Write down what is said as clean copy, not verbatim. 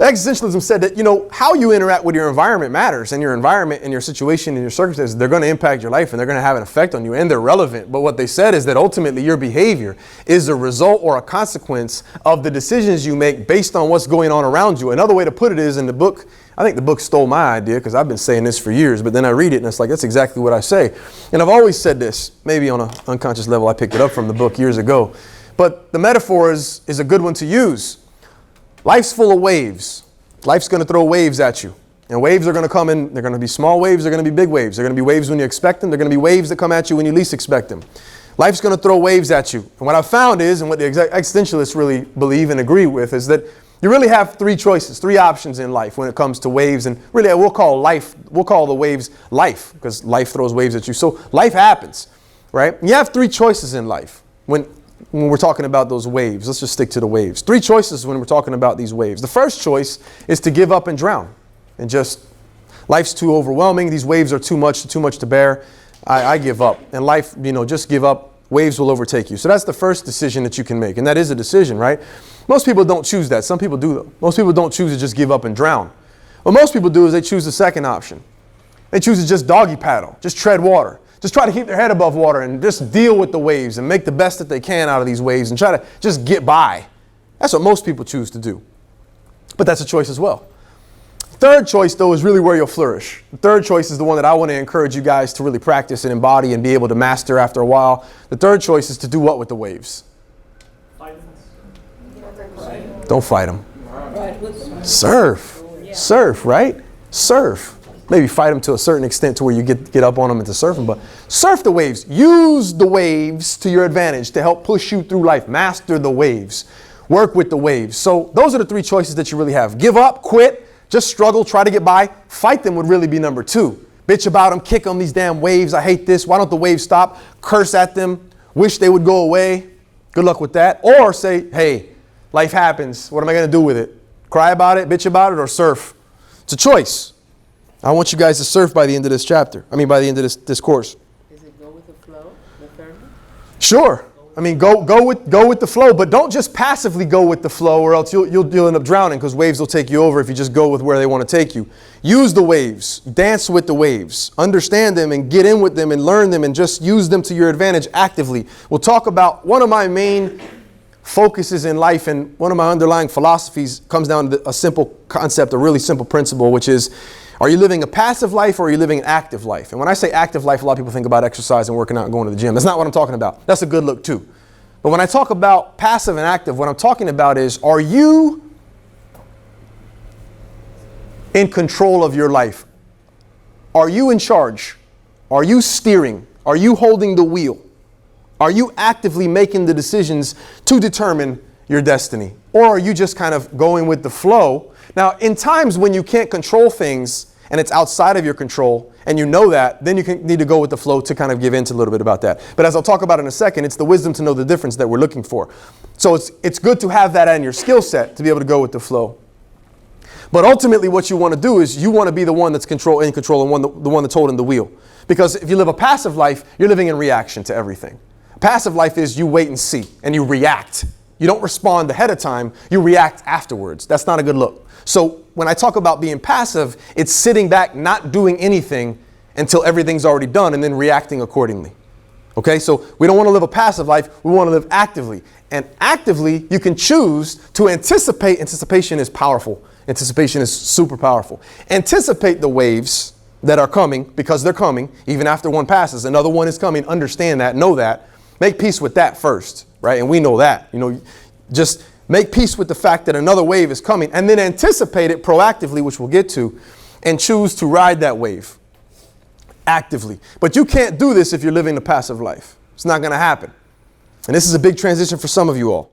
Existentialism said that, how you interact with your environment matters, and your environment and your situation and your circumstances, they're going to impact your life and they're going to have an effect on you, and they're relevant. But what they said is that ultimately your behavior is a result or a consequence of the decisions you make based on what's going on around you. Another way to put it is in the book, I think the book stole my idea because I've been saying this for years, but then I read it and it's like, that's exactly what I say. And I've always said this, maybe on an unconscious level, I picked it up from the book years ago, but the metaphor is a good one to use. Life's full of waves. Life's going to throw waves at you. And waves are going to come in. They're going to be small waves. They're going to be big waves. They're going to be waves when you expect them. They're going to be waves that come at you when you least expect them. Life's going to throw waves at you. And what I've found is, and what the existentialists really believe and agree with, is that you really have three choices, three options in life when it comes to waves. And really, we'll call the waves life, because life throws waves at you. So life happens, right? You have three choices in life when we're talking about those waves. Let's just stick to the waves. Three choices when we're talking about these waves. The first choice is to give up and drown. And just, life's too overwhelming. These waves are too much to bear. I give up. And life, just give up. Waves will overtake you. So that's the first decision that you can make. And that is a decision, right? Most people don't choose that. Some people do, though. Most people don't choose to just give up and drown. What most people do is they choose the second option. They choose to just doggy paddle, just tread water. Just try to keep their head above water and just deal with the waves and make the best that they can out of these waves and try to just get by. That's what most people choose to do. But that's a choice as well. Third choice, though, is really where you'll flourish. The third choice is the one that I want to encourage you guys to really practice and embody and be able to master after a while. The third choice is to do what with the waves? Fight them. Don't fight them. Surf. Surf, right? Surf. Maybe fight them to a certain extent to where you get up on them and to surf them. But surf the waves. Use the waves to your advantage to help push you through life. Master the waves. Work with the waves. So those are the three choices that you really have. Give up, quit, just struggle, try to get by. Fight them would really be number two. Bitch about them, kick on these damn waves. I hate this. Why don't the waves stop? Curse at them. Wish they would go away. Good luck with that. Or say, hey, life happens. What am I going to do with it? Cry about it, bitch about it, or surf? It's a choice. I want you guys to surf by the end of this chapter. By the end of this course. Is it go with the flow? The third one? Sure. Go with the flow, but don't just passively go with the flow, or else you'll end up drowning, because waves will take you over if you just go with where they want to take you. Use the waves. Dance with the waves. Understand them and get in with them and learn them and just use them to your advantage actively. We'll talk about one of my main focuses in life, and one of my underlying philosophies comes down to a simple concept, a really simple principle, which is, are you living a passive life or are you living an active life? And when I say active life, a lot of people think about exercise and working out and going to the gym. That's not what I'm talking about. That's a good look too. But when I talk about passive and active, what I'm talking about is, are you in control of your life? Are you in charge? Are you steering? Are you holding the wheel? Are you actively making the decisions to determine your destiny? Or are you just kind of going with the flow? Now, in times when you can't control things and it's outside of your control, and you know that, then you need to go with the flow to kind of give in to a little bit about that. But as I'll talk about in a second, it's the wisdom to know the difference that we're looking for. So it's good to have that in your skill set to be able to go with the flow. But ultimately what you want to do is you want to be the one that's in control and the one that's holding the wheel. Because if you live a passive life, you're living in reaction to everything. Passive life is you wait and see and you react. You don't respond ahead of time, you react afterwards. That's not a good look. So when I talk about being passive, it's sitting back, not doing anything until everything's already done and then reacting accordingly. Okay, so we don't want to live a passive life, we want to live actively. And actively, you can choose to anticipate. Anticipation is powerful. Anticipation is super powerful. Anticipate the waves that are coming, because they're coming. Even after one passes, another one is coming. Understand that, know that. Make peace with that first, right? And we know that. Just make peace with the fact that another wave is coming, and then anticipate it proactively, which we'll get to, and choose to ride that wave actively. But you can't do this if you're living a passive life. It's not going to happen. And this is a big transition for some of you all.